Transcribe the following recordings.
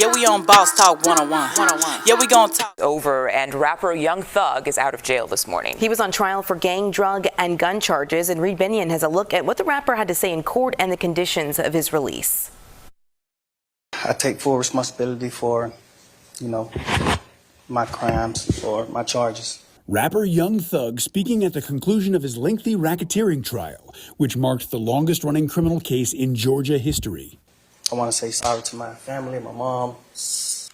Yeah, we on Boss Talk 101. Yeah, we gonna talk. Over, and rapper Young Thug is out of jail this morning. He was on trial for gang, drug, and gun charges, and Reed Binion has a look at what the rapper had to say in court and the conditions of his release. I take full responsibility for, my crimes or my charges. Rapper Young Thug speaking at the conclusion of his lengthy racketeering trial, which marked the longest-running criminal case in Georgia history. I want to say sorry to my family, my mom,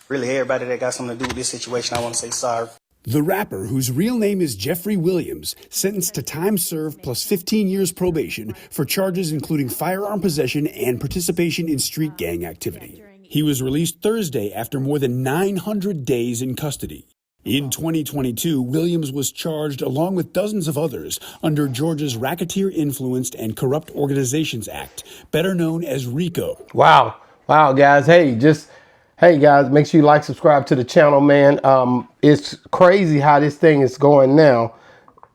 really everybody that got something to do with this situation. I want to say sorry. The rapper, whose real name is Jeffrey Williams, sentenced to time served plus 15 years probation for charges including firearm possession and participation in street gang activity. He was released Thursday after more than 900 days in custody. In 2022, Williams was charged along with dozens of others under Georgia's Racketeer Influenced and Corrupt Organizations Act, better known as RICO. Wow, guys. Hey, guys, make sure you like, subscribe to the channel, man. It's crazy how this thing is going now.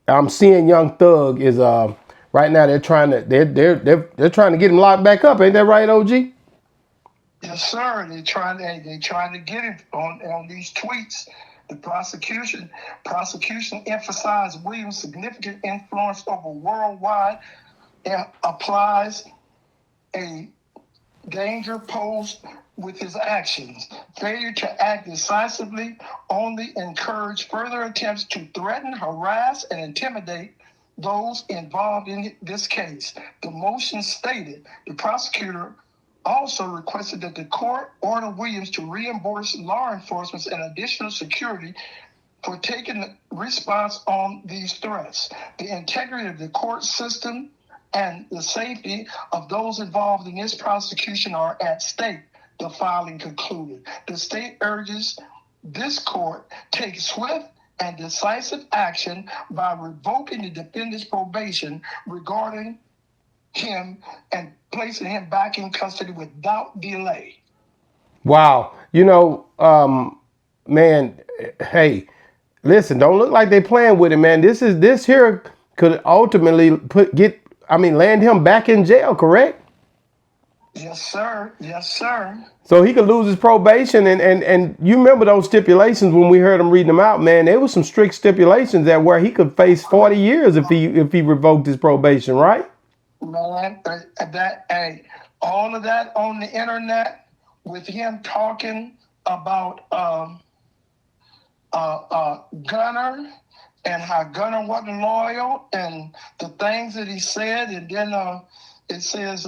I'm seeing Young Thug is right now they're trying to get him locked back up. Ain't that right, OG? Yes, sir. They're trying to get it on these tweets. The prosecution emphasized Williams' significant influence over worldwide and applies a danger posed with his actions. Failure to act decisively only encouraged further attempts to threaten, harass, and intimidate those involved in this case. The motion stated the prosecutor also requested that the court order Williams to reimburse law enforcement and additional security for taking response on these threats. The integrity of the court system and the safety of those involved in this prosecution are at stake, the filing concluded. The state urges this court take swift and decisive action by revoking the defendant's probation regarding him and placing him back in custody without delay. Wow. Man, hey, listen, don't look like they playing with it, man. This here could ultimately land him back in jail, correct? Yes, sir. Yes, sir. So he could lose his probation, and you remember those stipulations when we heard him reading them out, man. There was some strict stipulations that where he could face 40 years if he revoked his probation, right? Man, all of that on the internet with him talking about Gunner and how Gunner wasn't loyal and the things that he said, and then it says,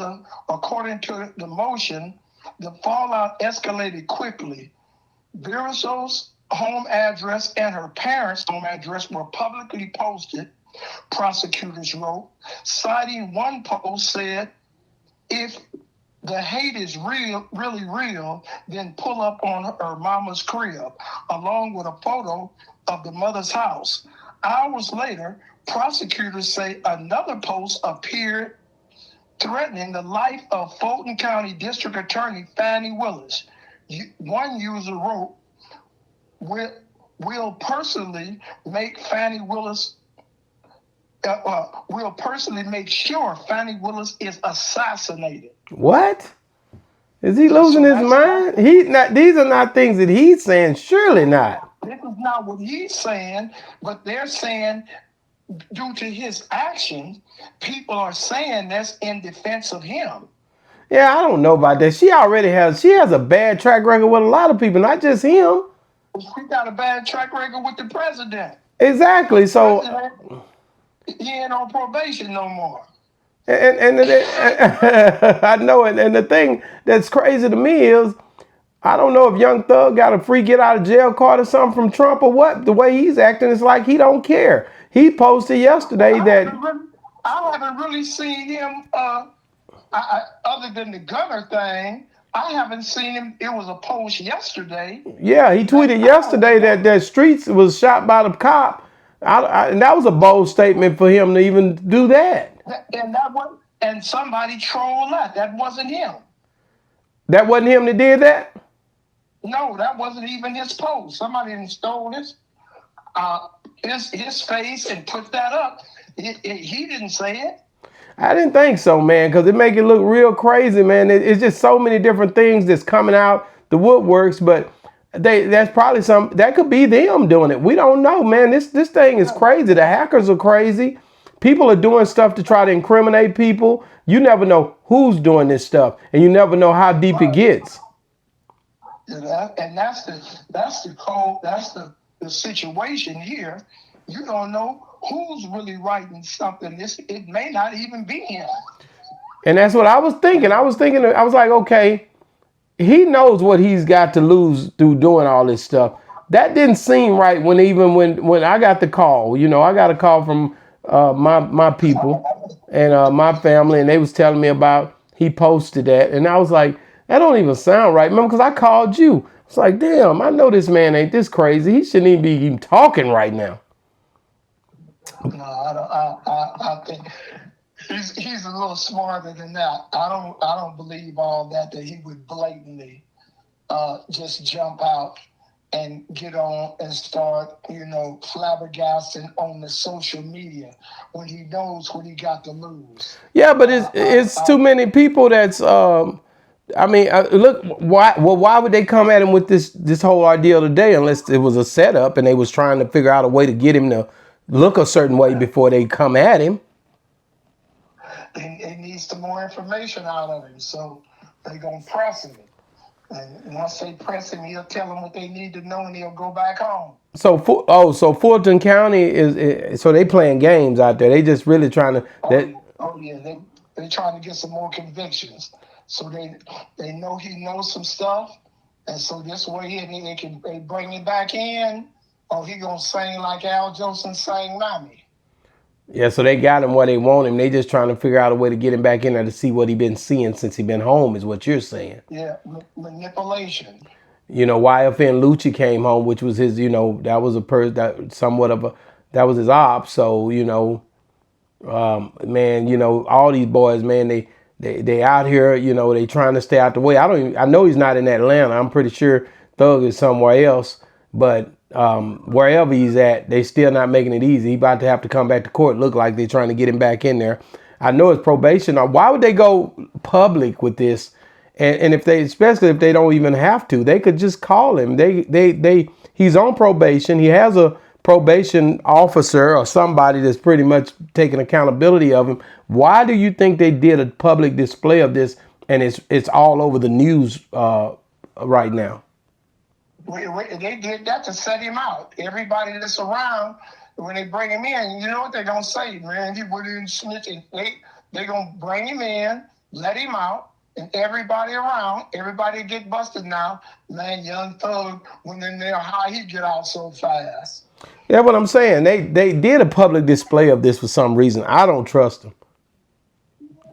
according to the motion, the fallout escalated quickly. Viraso's home address and her parents' home address were publicly posted, prosecutors wrote, citing one post said, if the hate is really real, then pull up on her mama's crib, along with a photo of the mother's house. Hours later, prosecutors say another post appeared threatening the life of Fulton County District Attorney Fannie Willis. One user wrote, will personally make sure Fannie Willis is assassinated. What? Is he losing his mind? These are not things that he's saying. Surely not. This is not what he's saying, but they're saying due to his actions, people are saying that's in defense of him. Yeah, I don't know about that. She has a bad track record with a lot of people, not just him. She got a bad track record with the president. Exactly. So he ain't on probation no more. And I know it. And the thing that's crazy to me is, I don't know if Young Thug got a free get out of jail card or something from Trump or what. The way he's acting is like he don't care. He posted yesterday that I haven't really seen him. Other than the Gunner thing, I haven't seen him. It was a post yesterday. Yeah, he tweeted yesterday that Streets was shot by the cop. And that was a bold statement for him to even do that. And somebody trolled that. That wasn't him. That wasn't him that did that? No, that wasn't even his post. Somebody stole his face and put that up. He didn't say it. I didn't think so, man, because it make it look real crazy, man. It's just so many different things that's coming out the woodworks, but that's probably that could be them doing it. We don't know, man. This thing is crazy. The hackers are crazy. People are doing stuff to try to incriminate people. You never know who's doing this stuff, and you never know how deep it gets. And that's the situation here. You don't know who's really writing something. It may not even be him. And that's what I was thinking. I was like, okay, he knows what he's got to lose through doing all this stuff. That didn't seem right when I got the call. You know, I got a call from my people and my family, and they was telling me about he posted that, and I was like, that don't even sound right. Remember, because I called you. It's like, damn, I know this man ain't this crazy. He shouldn't even be talking right now. No, I think he's a little smarter than that. I don't believe all that he would blatantly just jump out and get on and start, flabbergasting on the social media when he knows what he got to lose. Yeah, but it's too many people that's look, why would they come at him with this whole ordeal today unless it was a setup and they was trying to figure out a way to get him to look a certain way before they come at him? They need some more information out of him, so they're going to press him. And once they press him, he'll tell them what they need to know, and he'll go back home. So Fulton County is so they playing games out there. They just really trying to. They're trying to get some more convictions. So they know he knows some stuff, and so this way they bring him back in, or he gonna sing like Al Jolson sang "Mommy." Yeah, so they got him where they want him. They just trying to figure out a way to get him back in there to see what he been seeing since he been home, is what you're saying. Yeah, manipulation. YFN Lucci came home, which was his, that was a person that was his op. So, man, all these boys, man, they out here, they trying to stay out the way. I know he's not in Atlanta. I'm pretty sure Thug is somewhere else, but wherever he's at, they still not making it easy. He about to have to come back to court. Look like they're trying to get him back in there. I know it's probation. Why would they go public with this? And especially if they don't even have to, they could just call him. He's on probation. He has a probation officer or somebody that's pretty much taking accountability of him. Why do you think they did a public display of this and it's all over the news right now? They did that to set him out. Everybody that's around, when they bring him in, you know what they're going to say, man? He wouldn't snitch. They're going to bring him in, let him out, and everybody around, everybody get busted now. Man, Young Thug went in there, how he get out so fast? Yeah, what I'm saying, they did a public display of this for some reason. I don't trust them.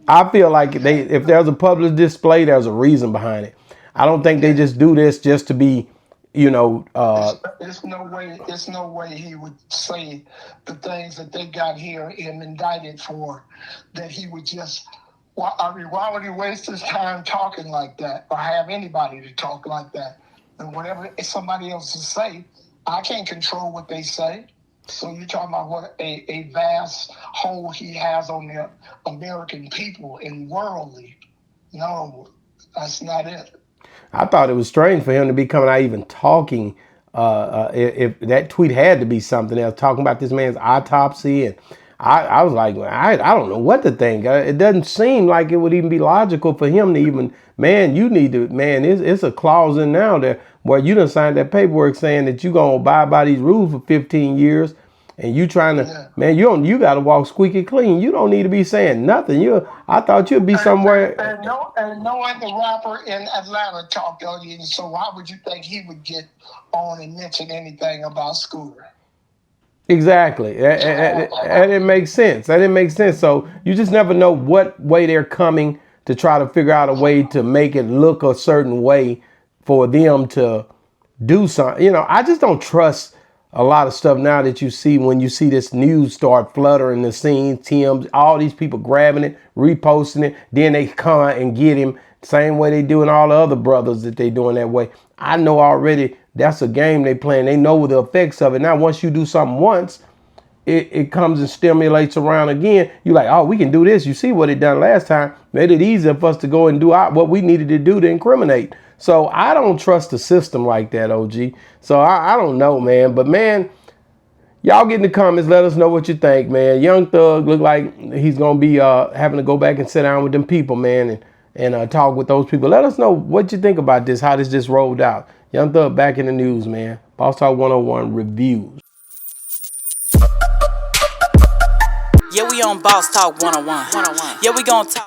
I feel like if there's a public display, there's a reason behind it. I don't think they just do this just to be, There's no way he would say the things that they got here and indicted for, that he would just. Why would he waste his time talking like that, or have anybody to talk like that? And whatever somebody else is say, I can't control what they say. So you're talking about what a vast hold he has on the American people and worldly. No, that's not it. I thought it was strange for him to be coming out even talking. If that tweet had to be something else, talking about this man's autopsy, and I was like, I don't know what to think. It doesn't seem like it would even be logical for him to even, man, you need to, man, it's a clause in now there where you done signed that paperwork saying that you gonna abide by these rules for 15 years, and you trying to, man, you got to walk squeaky clean. You don't need to be saying nothing. I thought you'd be somewhere. And no other rapper in Atlanta talked on you, so why would you think he would get on and mention anything about Scooter? Exactly. That didn't make sense. That didn't make sense. So you just never know what way they're coming to try to figure out a way to make it look a certain way for them to do something. I just don't trust a lot of stuff now that you see when you see this news start fluttering the scene, Tim's, all these people grabbing it, reposting it, then they come and get him same way they doing all the other brothers that they doing that way. I know already that's a game they playing. They know the effects of it. Now, once you do something once, it comes and stimulates around again. You like, oh, we can do this. You see what it done last time. Made it easier for us to go and do what we needed to do to incriminate. So I don't trust the system like that, OG. So I don't know, man. But man, y'all get in the comments. Let us know what you think, man. Young Thug look like he's gonna be having to go back and sit down with them people, man, and talk with those people. Let us know what you think about this, how this just rolled out. Young Thug back in the news, man. Boss Talk 101 reviews. Yeah, we on Boss Talk 101. Yeah, we gonna talk.